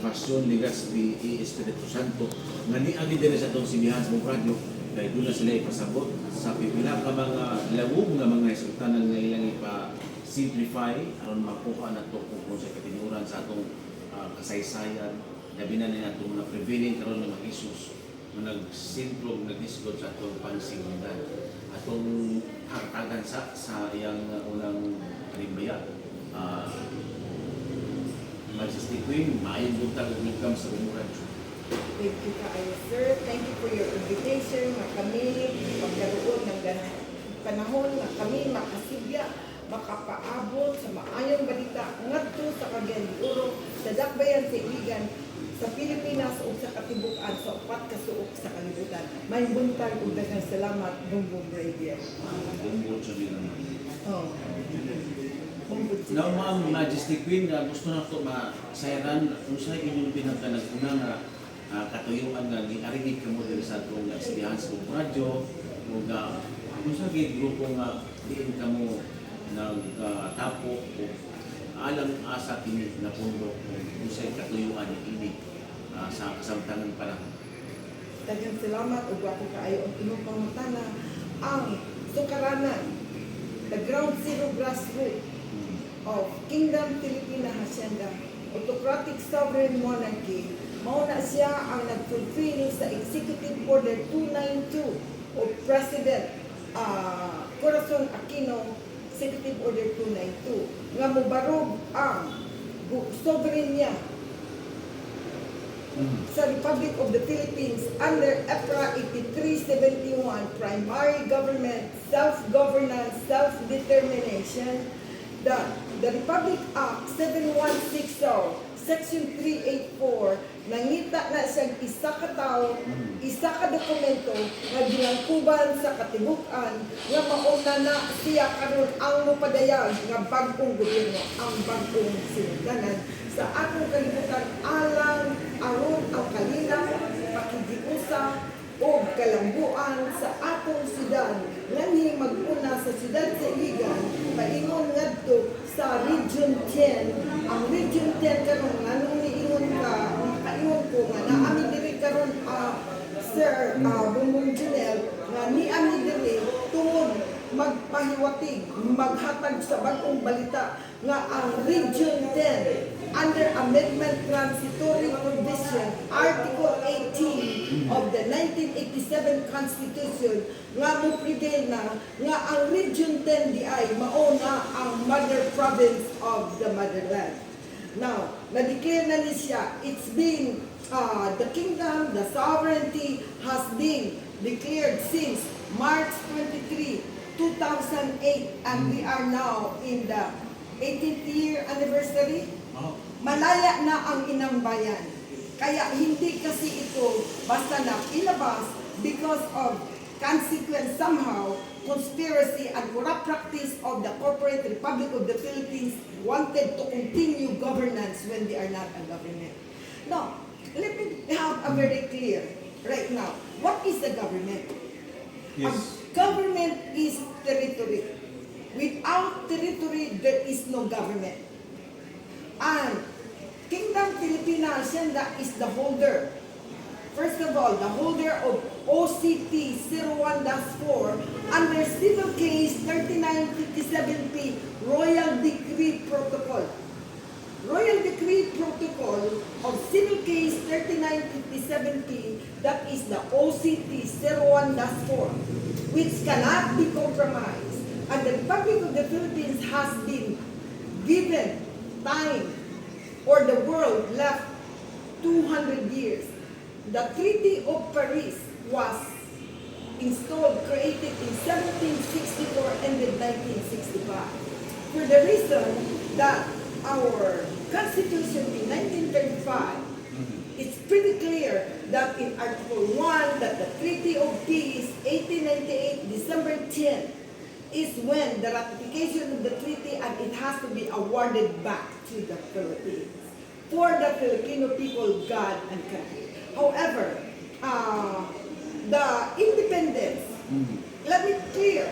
Salvacion Legazpi e Espiritu Santo nga niagi din sa itong simbihan sa mong radyo kaya doon na sila ipasabot sa pipila ka mga lawog nga mga resultanan nga ilang ipa-simplify aron makuha na ito kung sa katinuran sa atong kasaysayan gabi na nila itong mga prevailing karon ng mga issues na nagsimplog, nagdisgod sa atong pansimundan atong hagtagan sa iyang unang kalimbaya. Majestic Queen, maayong buntag at welcome sa Bumurad. Thank you kaayo, sir. Thank you for your invitation na kami magkaroon ng panahon na kami makasigya, makapaabot sa maayong balita ngadto sa Cagayan de Oro, sa dakbayan sa Iligan, sa Pilipinas o sa katibukan sa upat ka suok sa kalibutan. May buntag ug daghang salamat Bumbong Radio. Bumbong sa bilang. Oh. Now, Ma'am Majestic Queen, gusto na ito masairan kung sa inyong pinagkanaguna nga katuyuan nga giarigid ka mo din sa itong estudihan sa radyo o kung sa grupo nga diin ka mo nagtapo o alang asa kini na pundo kung sa katuyuan ini sa kasamtangan pa lang. Daghang salamat ug ako kaayo ang imong pangutana ang sukaranan, the ground zero grassroots of Kingdom Filipina Hacienda, autocratic sovereign monarchy, mauna siya ang nag-fulfill sa Executive Order 292 of President Corazon Aquino, Executive Order 292, nga mubarog ang sovereign niya sa Republic of the Philippines under EPRA 8371, Primary Government, Self-Governance, Self-Determination, the Republic Act 7160, Section 384, nangita na siyang isa ka tao, isa ka dokumento nga ginangkuban sa katibukan nga mauna na siya karon ang mupadayag nga bagong gobyerno, ang bagong sinugdanan sa atong kalibutan alang aron ang kalinaw, pakigiusa o kalambuan sa atong syudad nganhi mag-una sa syudad sa Iligan paingon ngadto sa Region 10. Ang Region 10 karon nganong niingon ka paingon ko nga naami diri karon Sir Bumbong Junel nga niami diri tungod magpahiwatig maghatag sa bagong balita nga ang Region 10 under Amendment Transitory Provision Article 18 of the 1987 Constitution nga mo-prevail na nga ang Region 10 di ay mauna ang mother province of the motherland. Now, na-declare na ni siya, it's been, the kingdom, the sovereignty has been declared since March 23, 2008, and we are now in the 18th year anniversary. Malaya na ang inang bayan. Kaya hindi kasi ito basta na ilabas because of consequence somehow, conspiracy and corrupt practice of the corporate Republic of the Philippines wanted to continue governance when they are not a government. Now, let me have a very clear right now. What is the government? Yes. A government is territory. Without territory, there is no government. And Kingdom Filipina Hacienda is the holder. First of all, the holder of OCT 01-4 under Civil Case 3957P Royal Decree Protocol. Royal Decree Protocol of Civil Case 3957P, that is the OCT 01-4, which cannot be compromised. And the Republic of the Philippines has been given time, or the world left 200 years. The Treaty of Paris was installed, created in 1764, ended 1965. For the reason that our Constitution in 1935, it's pretty clear that in Article 1 that the Treaty of Peace 1898, December 10, is when the ratification of the treaty and it has to be awarded back to the Philippines for the Filipino people, God and country. However, the independence, let me clear,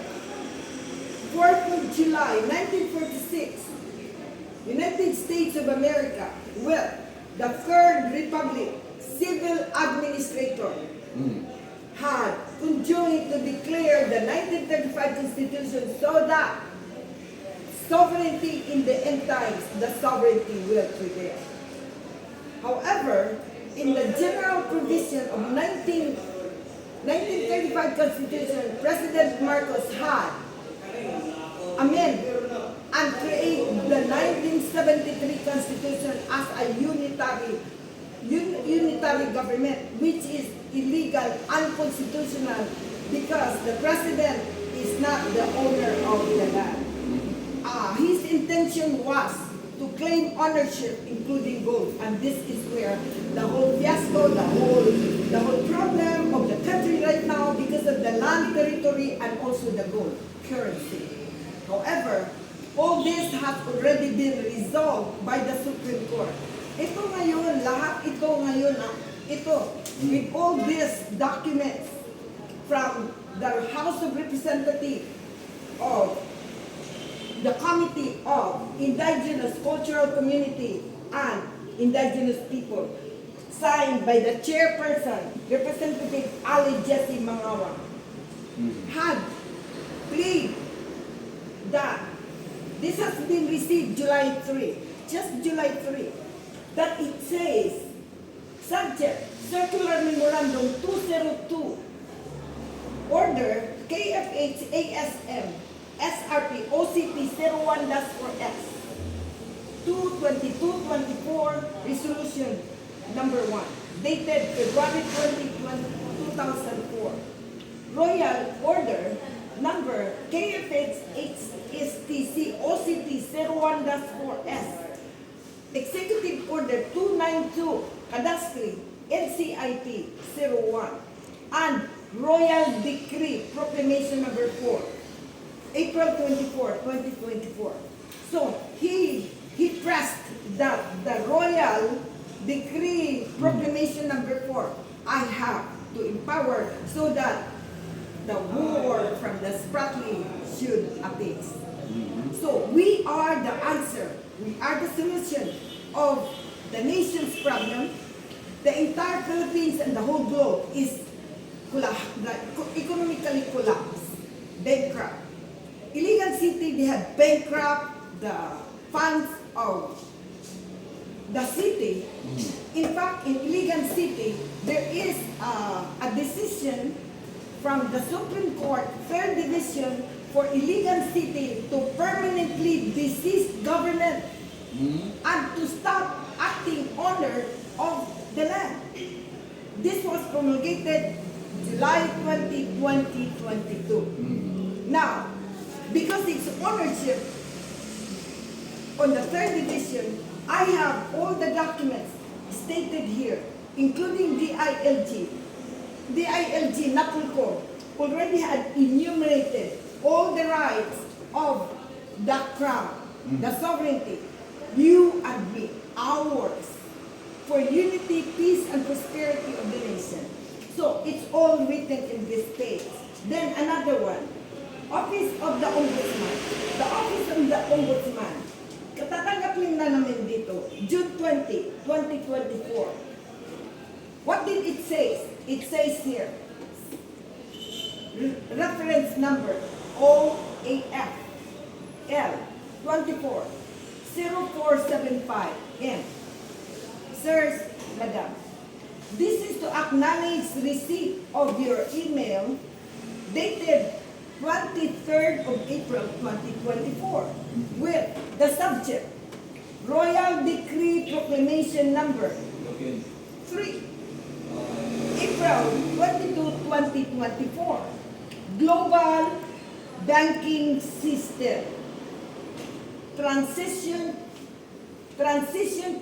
4th of July 1946, United States of America, well, the Third Republic Civil Administrator had conjoined to declare the 1935 Constitution so that sovereignty in the end times, the sovereignty will prevail. However, in the general provision of 1935 Constitution, President Marcos had amended and create the 1973 Constitution as a unitary government, which is illegal, unconstitutional, because the president is not the owner of the land. His intention was to claim ownership, including gold, and this is where the whole fiasco, the whole problem of the country right now, because of the land territory and also the gold currency. However, all this has already been resolved by the Supreme Court. Ito ngayon, lahat ito ngayon, with all these documents from the House of Representatives of the Committee of Indigenous Cultural Community and Indigenous People, signed by the chairperson, Representative Ali Jesse Mangawa, had pleaded that this has been received July 3, just July 3, that it says, subject, Circular Memorandum 202, Order KFH ASM SRP OCP 01-4S 2/22/24 Resolution number 1, dated February 20, 2004. Royal Order number KFH HSTC OCP 01-4S, Executive Order 292 Cadastri NCIP 01, and Royal Decree Proclamation number 4, April 24, 2024. So he pressed that the Royal Decree Proclamation number 4, I have to empower so that the war from the Spratly should appease. So we are the answer. We are the solution of the nation's problem. The entire Philippines and the whole globe is economically collapsed, bankrupt. Iligan City, they have bankrupt the funds of the city. In fact, in Iligan City, there is a decision from the Supreme Court, Third Division, for Iligan City to permanently desist government and to stop acting owner of the land. This was promulgated July 20, 2022. Now, because it's ownership on the Third Division, I have all the documents stated here, including DILG. DILG Napulco already had enumerated all the rights of the crown, the sovereignty, you and me, ours, for unity, peace, and prosperity of the nation. So it's all written in this page. Then another one, Office of the Ombudsman. The Office of the Ombudsman, katatanggapin na namin dito, June 20, 2024. What did it say? It says here, reference number OAF L 240475M. Sirs, Madam, this is to acknowledge receipt of your email dated 23rd of April 2024 with the subject Royal Decree Proclamation number 3, April 22, 2024, Global Banking System Transition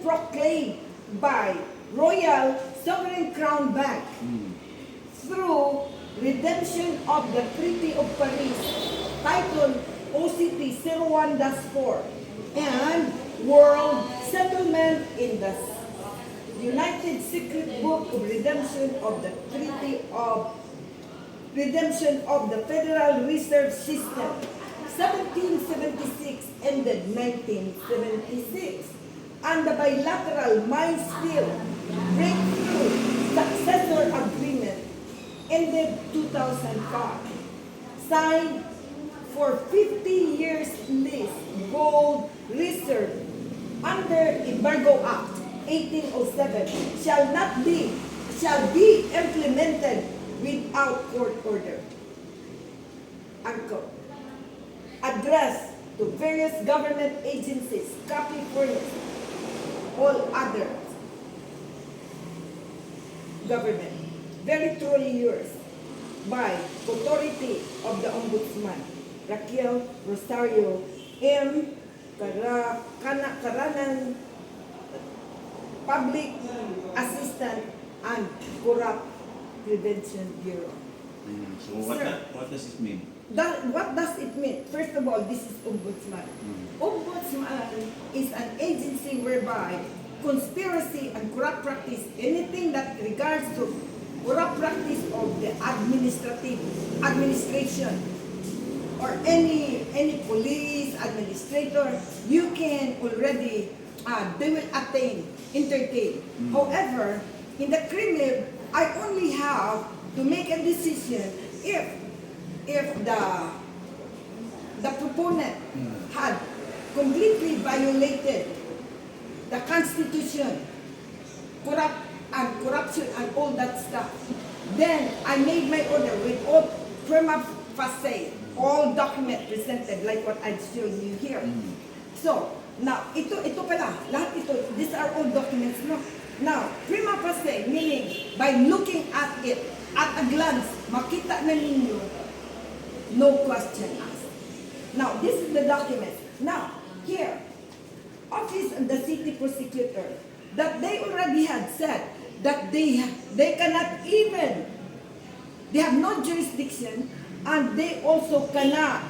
proclaimed by Royal Sovereign Crown Bank through redemption of the Treaty of Paris, titled OCP 01-4, and World Settlement in the United Secret Book of Redemption of the Treaty of Redemption of the Federal Reserve System, 1776 ended 1976, and the bilateral Mine-Steel Breakthrough Successor Agreement ended 2005, signed for 50 years lease gold reserve under Embargo Act 1807 shall be implemented without court order. Unquote. Addressed to various government agencies, copy furnished all other government. Very truly yours by authority of the Ombudsman, Raquel Rosario M. Karanan, Public Assistant and Corrupt Prevention Bureau. So what does it mean? What does it mean? First of all, this is Ombudsman. Ombudsman is an agency whereby conspiracy and corrupt practice, anything that regards to corrupt practice of the administration or any police administrator, you can already, they will entertain. However, in the criminal, I only have to make a decision if the proponent had completely violated the Constitution, corruption and all that stuff, then I made my order with all prima facie, all document presented like what I showed you here. So, now, ito pala, lahat ito, these are all documents, no? Now, prima facie, meaning by looking at it, at a glance, makita na ninyo, no question asked. Now, this is the document. Now, here, Office of the City Prosecutor, that they already had said that they cannot even, they have no jurisdiction, and they also cannot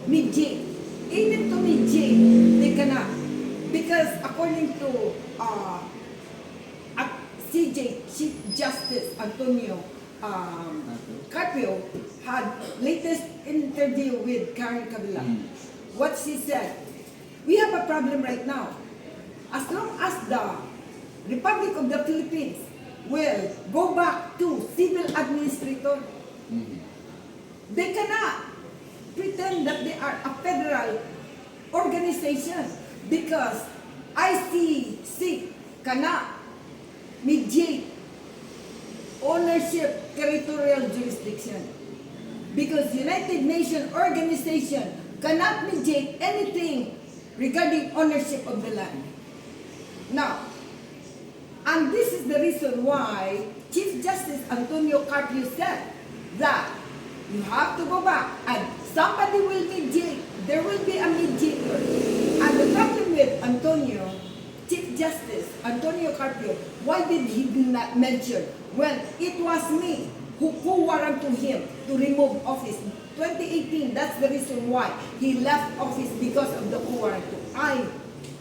mediate. Even to mediate, they cannot. Because according to CJ, Chief Justice Antonio Carpio, had latest interview with Karen Kabila. What she said, we have a problem right now. As long as the Republic of the Philippines will go back to civil administrator, they cannot pretend that they are a federal organization because ICC cannot mediate ownership territorial jurisdiction because United Nations organization cannot mediate anything regarding ownership of the land. Now, and this is the reason why Chief Justice Antonio Carpio said that you have to go back and somebody will mediate. There will be a mediator. And the problem with Antonio, Chief Justice Antonio Carpio, why did he not mention when it was me who co-warranted him to remove office? 2018, that's the reason why he left office because of the co-warrant. I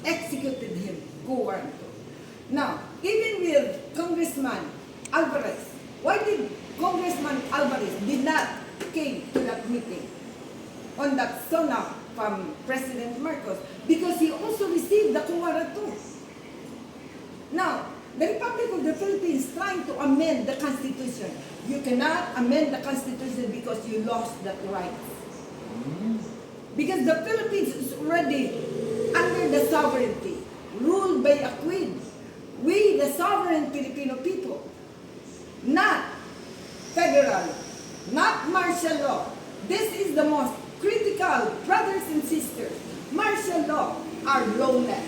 executed him, co-warrant. Now, even with Congressman Alvarez, why did Congressman Alvarez did not came to that meeting on that SONA from President Marcos? Because he also received the co-warrant too. Now, the Republic of the Philippines trying to amend the Constitution. You cannot amend the Constitution because you lost that right. Because the Philippines is already under the sovereignty, ruled by a queen. We, the sovereign Filipino people, not federal, not martial law. This is the most critical, brothers and sisters. Martial law are lawless.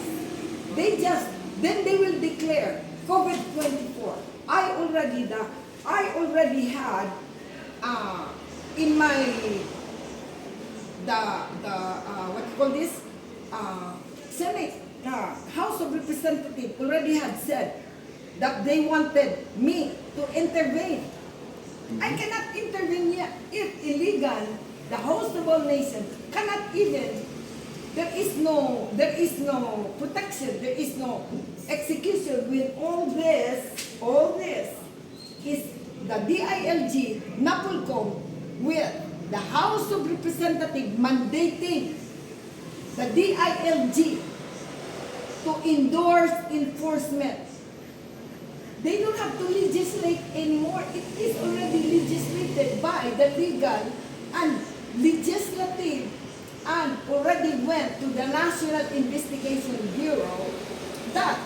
Then they will declare COVID-24. I already had in my what you call this Senate House of Representatives already had said that they wanted me to intervene. I cannot intervene yet if illegal. The host of all nations cannot even. There is no protection. There is no execution. With all this is the DILG, NAPOLCOM, with the House of Representatives mandating the DILG to endorse enforcement. They don't have to legislate anymore. It is already legislated by the legal and legislative and already went to the National Investigation Bureau that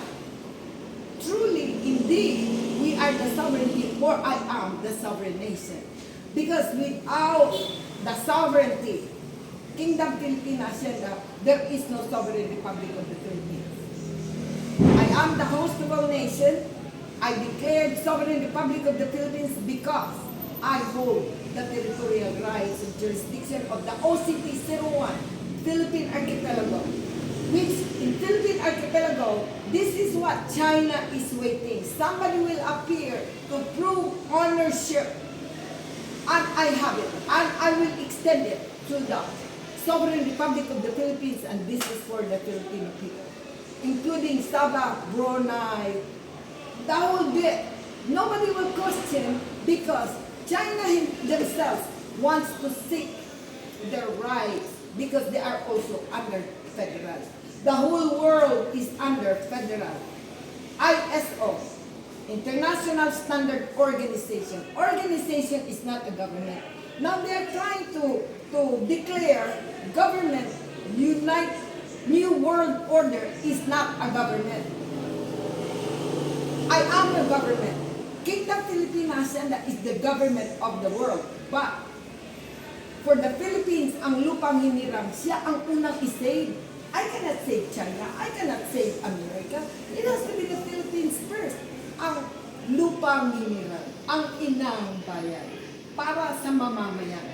truly, indeed, we are the sovereignty, or I am the sovereign nation. Because without the sovereignty, Kingdom Philippine Hacienda, there is no sovereign Republic of the Philippines. I am the host of all nations. I declared sovereign Republic of the Philippines because I hold the territorial rights and jurisdiction of the OCT-01, Philippine Archipelago. Which in Philippine Archipelago, this is what China is waiting. Somebody will appear to prove ownership. And I have it. And I will extend it to the Sovereign Republic of the Philippines, and this is for the Filipino people. Including Sabah, Brunei, the whole bit. Nobody will question because China themselves wants to seek their rights because they are also under federal. The whole world is under federal. ISO, International Standard Organization. Organization is not a government. Now they are trying to declare government, New World Order is not a government. I am the government. Kingdom Philippine Hacienda is the government of the world. But for the Philippines, ang lupang hiniram, siya ang unang isave. I cannot save China. I cannot save America. It has to be the Philippines first. Ang lupang hiniram, ang inang bayan, para sa mamamayan.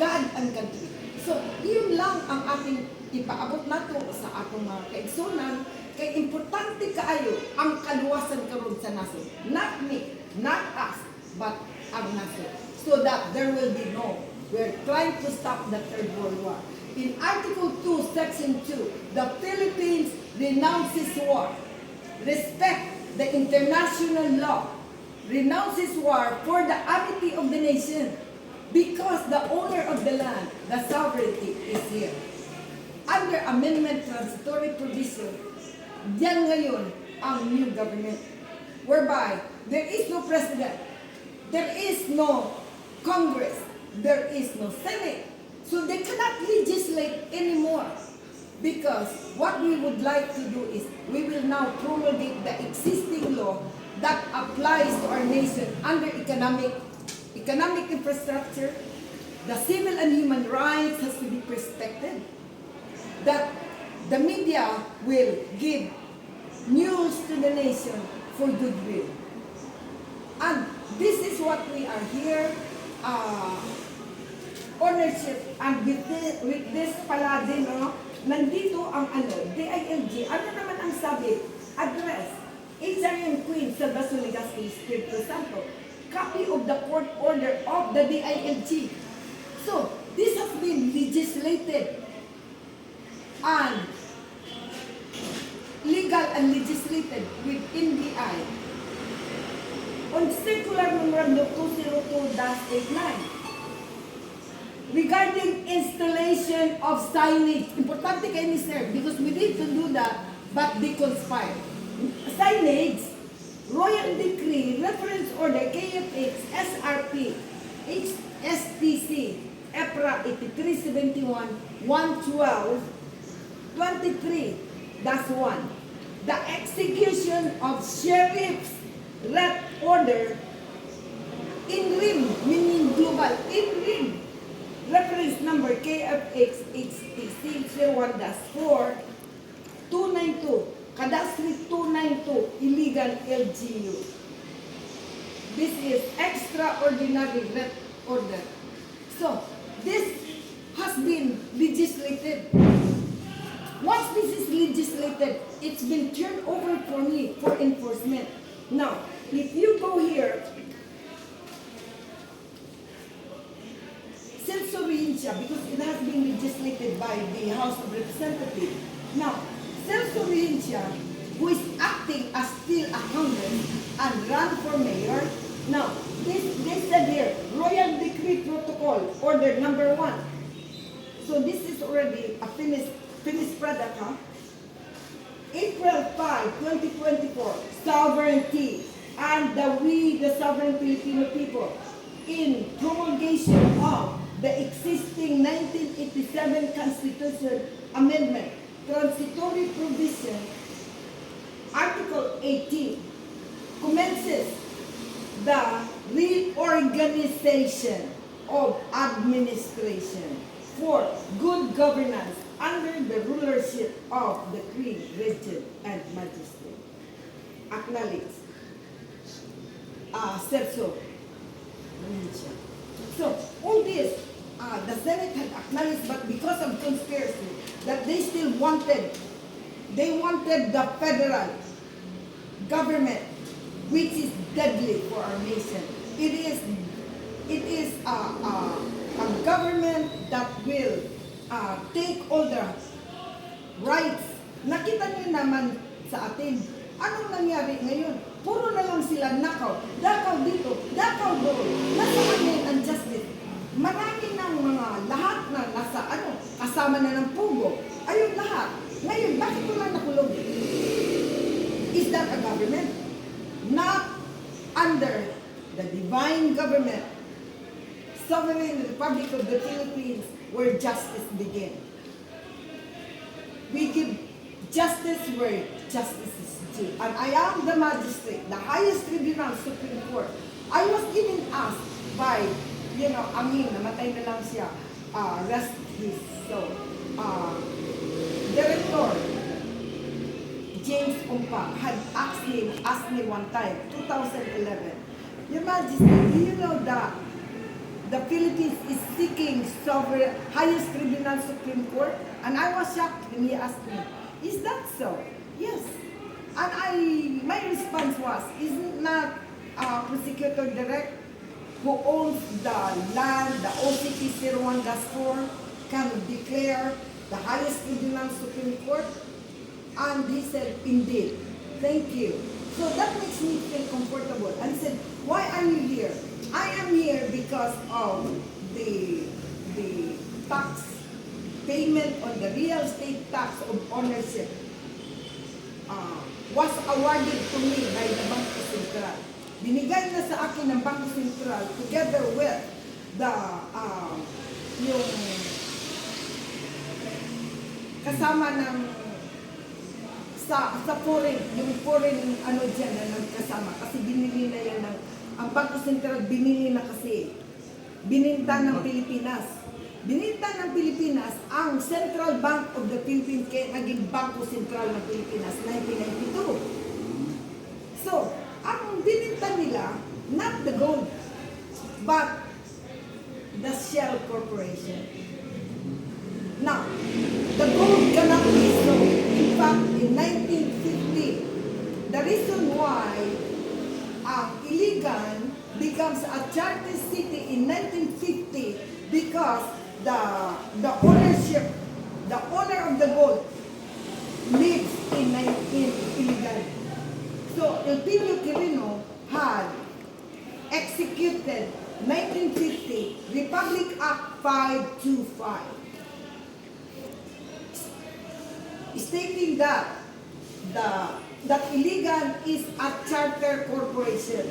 God and country. So, yun lang ang ating ipaabot nato sa atong mga kaigsunan. Kay importante kaayo ang kaluwasan karon sa nasod. Not me, not us, but ang nasod. So that there will be no. We're trying to stop the Third World War. In Article 2, Section 2, the Philippines renounces war. Respect the international law. Renounces war for the amity of the nation. Because the owner of the land, the sovereignty, is here. Under Amendment Transitory Provision, yan ngayon ang new government, whereby there is no president, there is no Congress, there is no Senate, so they cannot legislate anymore. Because what we would like to do is, we will now promulgate the existing law that applies to our nation under economic infrastructure. The civil and human rights has to be respected. That the media will give news to the nation for goodwill. And this is what we are here, ownership. And with this pala din, nandito ang DILG. Ano naman ang sabi? Address. H.R.M. Queen Salvador Legazpi Espiritu Santo. Copy of the court order of the DILG. So, this has been legislated and legal and legislated with NBI on Circular Memorandum 202-89 regarding installation of signage. Importante kayo ni sir because we need to do that but they conspire. Signage, Royal Decree, Reference Order, KFX, SRP, HSTC, EPRA 8371, 112, 23-1. The execution of Sheriff's Rep Order in RIM, meaning global, in RIM. Reference number KFX HTC 01-4 292, Cadastry 292, illegal LGU. This is extraordinary rep order. So, this has been legislated. Once this is legislated, it's been turned over for me for enforcement. Now, if you go here, Celso-Riencia, because it has been legislated by the House of Representatives. Now, Celso-Riencia, who is acting as still a congress and run for mayor. Now, they said here, Royal Decree Protocol, Order number 1. So this is already a finished product, huh? April 5, 2024, sovereignty and the sovereign Filipino people in promulgation of the existing 1987 Constitution Amendment, transitory provision, Article 18, commences the reorganization of administration for good governance under the rulership of the Queen, Regent, and Magistrate. Acknowledge. Said so. So, all this, the Senate had acknowledged, but because of conspiracy, that they still wanted, the federal government, which is deadly for our nation. It is a government that will take all the rights. Nakita niyo naman sa atin, anong nangyari ngayon? Puro na lang sila nakaw. Dakaw dito, dakaw doon. Nasa amin ang justice. Marami ng mga lahat na nasa kasama na ng pugo. Ayun lahat. Ngayon, bakit ko lang nakulong? Is that a government? Not under the divine government, sovereign Republic of the Philippines, where justice begins. We give justice where justice is due. And I am the magistrate, the highest tribunal, Supreme Court. I was even asked by, Amin, namatay na lang siya, rest his soul, Director James Umpa had asked me one time, 2011, Your Majesty, do you know that the Philippines is seeking sovereign, highest tribunal, Supreme Court? And I was shocked when he asked me, is that so? Yes. And my response was, isn't not Prosecutor Direct who owns the land, the OCP 01-4, can declare the highest tribunal, Supreme Court? And he said, indeed, thank you. So that makes me feel comfortable. And he said, why are you here? I am here because of the tax payment on the real estate tax of ownership was awarded to me by the Bangko Sentral. Binigay na sa akin ng Bangko Sentral together with the yung kasama ng sa foreign, yung foreign dyan na nagkasama. Kasi binili na yan ang Bangko Sentral binili na kasi. Bininta ng Pilipinas. Bininta ng Pilipinas ang Central Bank of the Philippines kaya naging Bangko Sentral ng Pilipinas 1992. So, ang bininta nila, not the gold, but the Shell Corporation. Now, the gold cannot be sold. In fact, in 1950, the reason why Iligan becomes a charter city in 1950 because the owner of the gold lives in Iligan. So, Elpidio Quirino had executed 1950 Republic Act 525. Stating that Iligan is a charter corporation.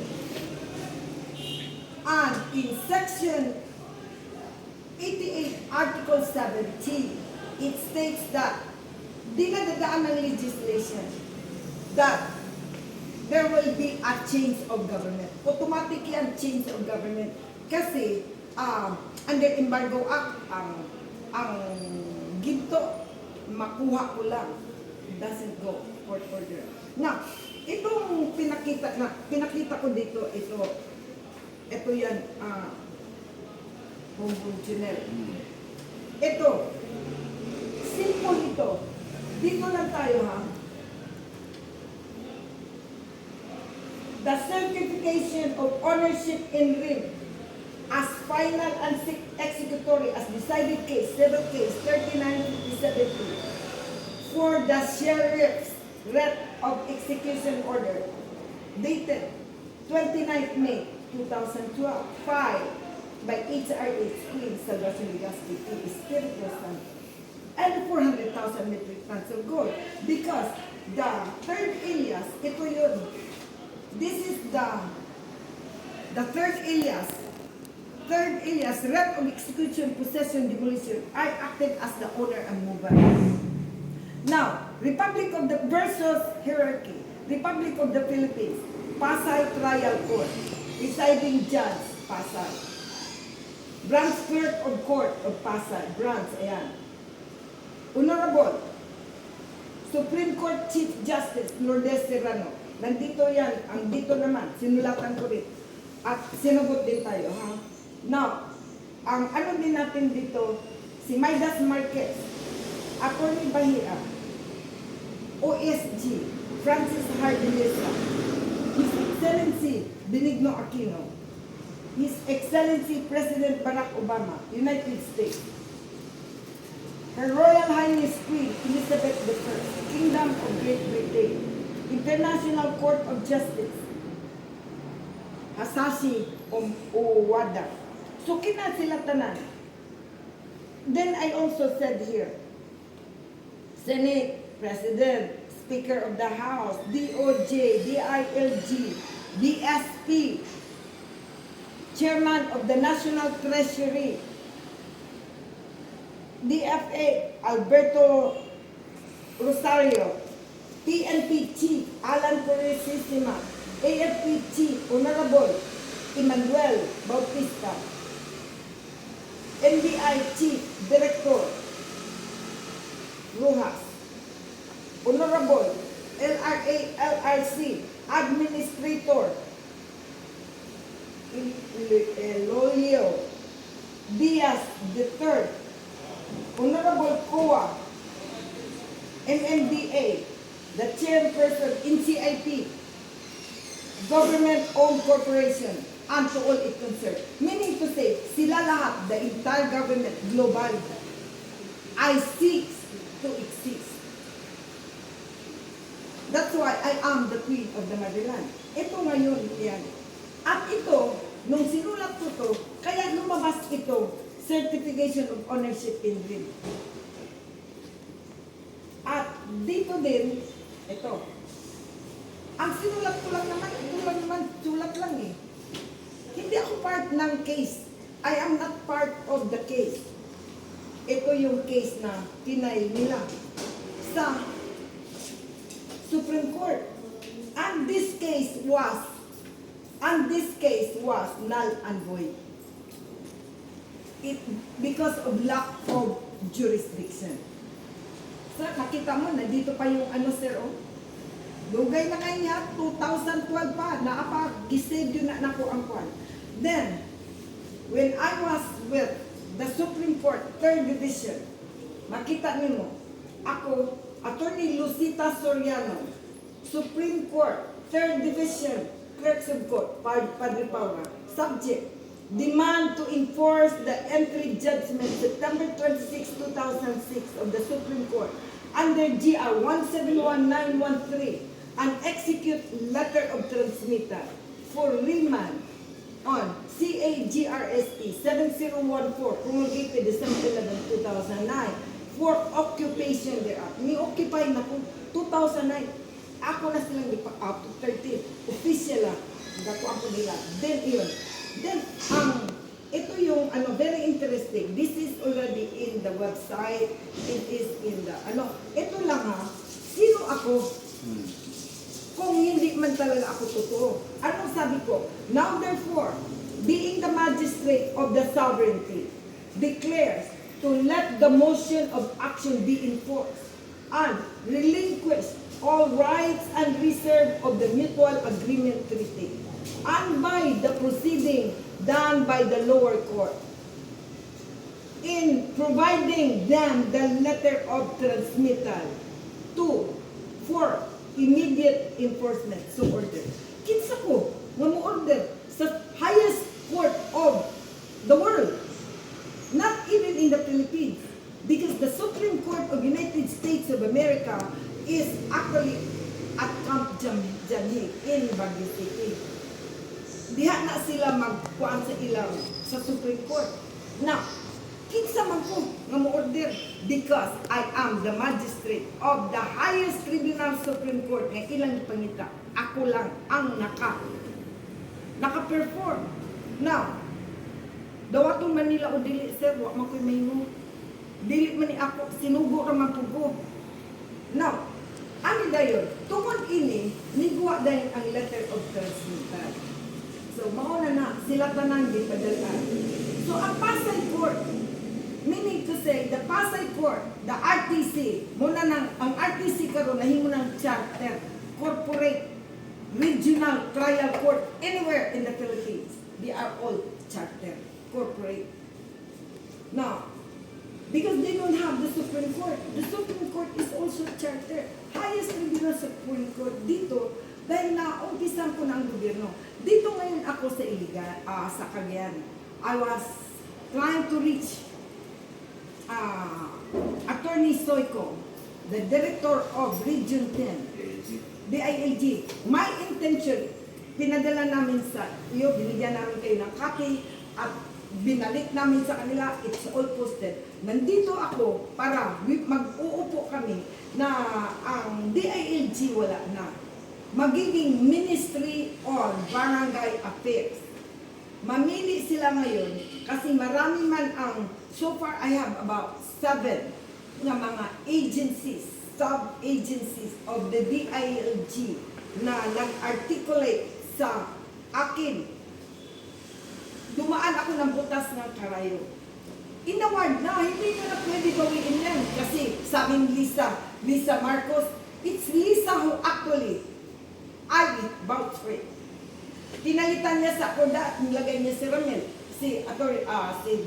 And in section 88, article 17, it states that dinadadaan ng legislation that there will be a change of government. Automatically ang change of government. Kasi under embargo act, ang ginto makuha ko lang, doesn't go court order. Now, itong pinakita ko dito, ito yan, Hong Kong Channel. Ito, simple ito. Dito lang tayo ha. The certification of ownership in RIM as final and executory as decided case, civil case 3957 for the sheriff's writ of execution order dated 29th May 2012 filed by HRH Queen Salvation Legazpi Spiritus and 400,000 metric tons of gold because the third alias, ito yun. This is the third alias. Third alias, writ of execution, possession, demolition. I acted as the owner and mover. Now, Republic of the versus hierarchy. Republic of the Philippines, Pasay Trial Court, presiding judge, Pasay. Branch Clerk of Court of Pasay, branch, ayan. Honorable, Supreme Court Chief Justice Lourdes Serrano. Nandito yan, ang dito naman, sinulatan ko rin. At sinugot din tayo, ha? Now, ang ano din natin dito, si Midas Marquez, Attorney Bahia, OSG, Francis Hardinesa, His Excellency Benigno Aquino, His Excellency President Barack Obama, United States, Her Royal Highness Queen Elizabeth I, Kingdom of Great Britain, International Court of Justice, Hasashi Owada. So kina sila tanan. Then I also said here, Senate, President, Speaker of the House, DOJ, DILG, DSP, Chairman of the National Treasury, DFA, Alberto Rosario, PNP Chief, Alan Purisissima, AFP Chief, Honorable Emmanuel Bautista, NBI Chief Director, Rojas, Honorable LRA LRC Administrator, Eloio Diaz III, Honorable COA, MMDA, the Chairperson NCIP, Government-Owned Corporation, and to all it concerns. Meaning to say, sila lahat, the entire government, global, I seek to exist. That's why I am the Queen of the Motherland. Ito ngayon, yan. At ito, nung sinulat ko to, kaya lumabas ito, Certification of Ownership in Real. At dito din, ito. Ang sinulat ko lang naman, ito lang naman, sulat lang eh. Hindi ako part ng case. I am not part of the case. Ito yung case na tinay nila sa Supreme Court. And this case was null and void. Because of lack of jurisdiction. Sir, nakita mo, nandito pa yung ano, sir, oh. Lugay na kayo niya, 2012 pa, naapa-gisave yun na nako ang kwan. Then, when I was with the Supreme Court, 3rd Division, makita niyo mo, ako, Attorney Lucita Soriano, Supreme Court, 3rd Division, Clerks of Court, Padre Paula, subject, demand to enforce the entry judgment September 26, 2006 of the Supreme Court under GR 171913 and execute letter of transmittal for remand on CAGRST 7014 promulgated December 11, 2009 for occupation thereof. Ni-occupy na po 2009. Ako na silang up to 13. Official lang. Dako ako nila. Then yun. Then, ito yung very interesting. This is already in the website. It is in the, ito lang ha. Sino ako? Kung hindi man talaga ako totoo. Anong sabi ko? Now therefore, being the magistrate of the sovereignty, declares to let the motion of action be enforced and relinquish all rights and reserve of the mutual agreement treaty and by the proceeding done by the lower court in providing them the letter of transmittal for immediate enforcement. So order. Kinsa ko nga mo order sa highest court of the world, not even in the Philippines, because the Supreme Court of United States of America is actually at Camp Janhig in Baguio City. Diha na sila magkuan sa ilang sa Supreme Court. Now, kinsa man ko nga mo-order because I am the magistrate of the highest tribunal Supreme Court nga ilang pangita. Ako lang ang naka-perform. Now, dawaton man nila o dili sir, wa man ko'y mahimo. Dili man ni ako, sinugo ra man pud ko. Now, ani dayon, tungod ini, niguwa dayon ang letter of transmittal. So, mauna na, sila tanan di padalaan. So, ang Pasay Court, meaning to say, the Pasay Court, the RTC, muna nang, ang RTC karon nahimo ng charter, corporate, regional trial court, anywhere in the Philippines. They are all charter, corporate. Now, because they don't have the Supreme Court. The Supreme Court is also charter. Highest tribunal Supreme Court dito dahil naumpisan ko ng gobyerno. Dito ngayon ako sa Iligan, sa Cagayan. I was trying to reach Attorney Soyco, the Director of Region 10, DILG. My intention, pinadala namin sa iyo, binigyan namin kayo ng copy at binalik namin sa kanila, it's all posted. Nandito ako para mag-uupo kami na ang DILG wala na. Magiging Ministry on Barangay Affairs. Mamili sila ngayon kasi marami man ang, so far I have about 7 na mga agencies, sub-agencies of the DILG na nag-articulate sa akin. Dumaan ako ng butas ng karayo. Inaward na, hindi na pwede bawiin yan. Kasi sabing Lisa Marcos, it's Lisa who actually, I vouch for it. Pinalitan niya sa koda at nilagay niya si Romel, si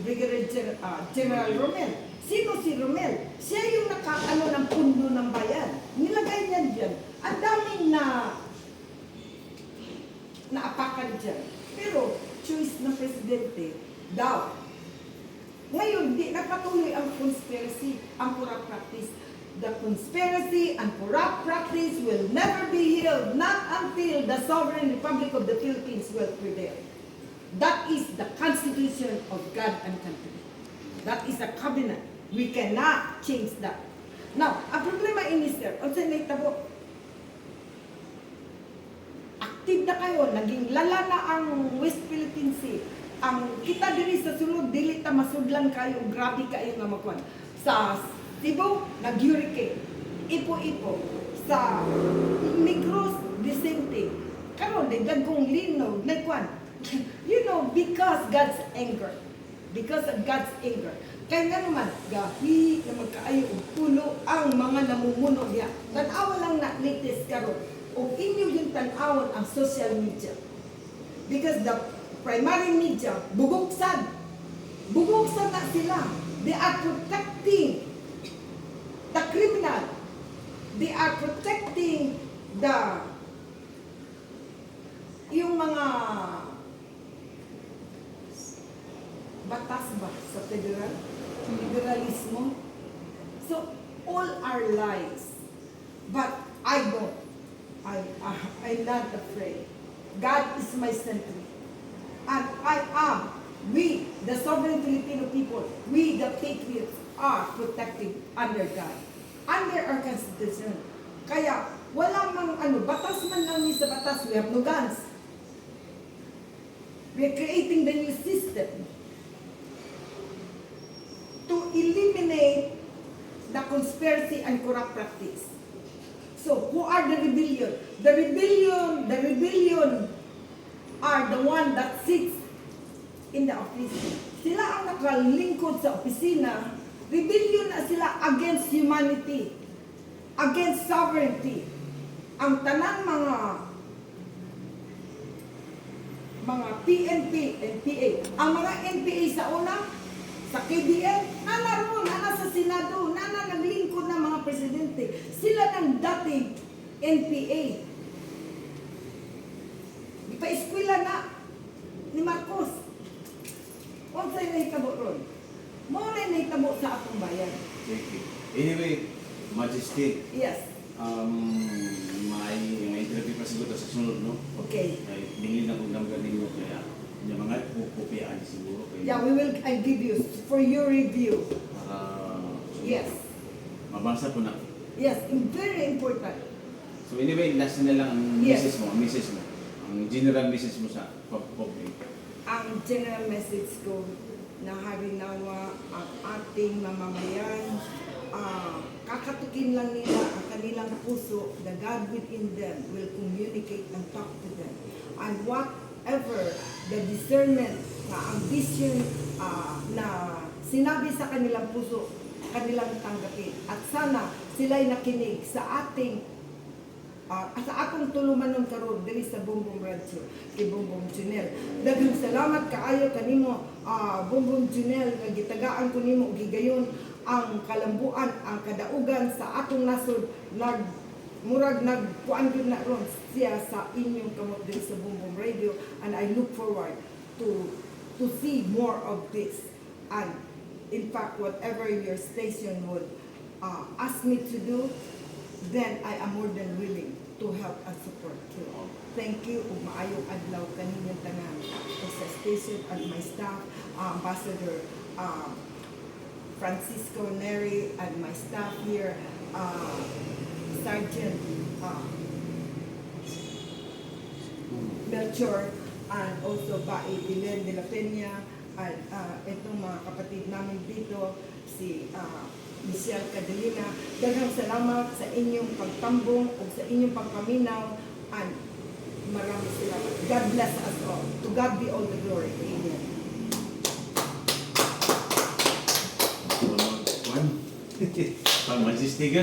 Brigadier General Romel. Sino si Romel? Siya yung nakaano ng pundo ng bayan. Nilagay niya dyan. Ang daming naapakan dyan. Pero, choice ng presidente daw. Ngayon, di napatuloy ang conspiracy, ang corrupt practice. The conspiracy and corrupt practice will never be healed, not until the sovereign Republic of the Philippines will prevail. That is the constitution of God and country. That is a covenant. We cannot change that. Now, ang problema ini, sir, o sa naitabo, active na kayo, naging lala na ang West Philippine Sea. Ang kita diri sa sulod, dili ta masudlan kayo, grabe kayo nga makuan. Sa Cebu, nag-hurricane. Ipo-ipo. Sa Negros, the same thing. Karon, dagkong linog, nagkuan. You know, because God's anger. Because of God's anger. Kaya nga naman, gahi na magkaayo og pulo ang mga namumuno niya. Tanawa lang na latest karon. O inyo yung tanawon ang social media. Because the primary media, bugoksan. Bugoksan na sila. They are protecting the criminal. They are protecting yung mga batas ba sa federalismo. So, all are lies. But I'm not afraid. God is my sentry. And we, the sovereign Filipino people, we the patriots are protected under God, under our constitution. Kaya, wala mang batas man lang sa batas, we have no guns. We are creating the new system to eliminate the conspiracy and corrupt practice. So, who are the rebellion? The rebellion are the one that sits in the office. Sila ang nakalingkod sa opisina. Rebellion na sila against humanity, against sovereignty. Ang tanang mga PNP, NPA, ang mga NPA sa una, sa KBL, nana sa Senado, naglingkod ng mga presidente. Sila ng dating NPA. Ipa-eskwela na ni Marcos. Kung sa'yo nahitabo ron, mo na nahitabo sa akong bayan. Anyway, Majesty, Yes. may interview pa siguro sa sunod, no? Okay. Ay, ningin na kung damgan ninyo kaya Yung mga pupupiyaan siguro kayo. Yeah, I'll give you for your review. Para Yes. mabasa po na. Yes, very important. So anyway, last na lang ang Yes. message mo. Ang general message mo sa public. Ang general message ko na harinawa ang ating mamamayan, kakatukin lang nila ang kanilang puso, the God within them will communicate and talk to them. And whatever the discernment na ambition na sinabi sa kanilang puso, kanilang tanggapin. At sana sila'y nakinig sa ating sa akong tulumanon karon diri sa Bumbong Radio kay Bumbong Junel. Daghang salamat kaayo kanimo Bumbong Junel nga gitagaan ko nimo gigayon ang kalambuan, ang kadaugan sa atong nasod murag nagkuan gyud na ron siya sa inyong kamot diri sa Bumbong Radio, and I look forward to see more of this. And in fact, whatever your station would ask me to do, then I am more than willing to help and support you. Thank you, ug maayong adlaw kaninyong tanan sa station and my staff, Ambassador Francisco Neri, and my staff here, Sergeant Melchor, and also Bae Ilen de la Peña, at itong mga kapatid namin dito, si Michelle Cadelina. Daghang salamat sa inyong pagtambong o sa inyong pagpaminaw, and maraming salamat. God bless us all. To God be all the glory. Amen. Pang majestic.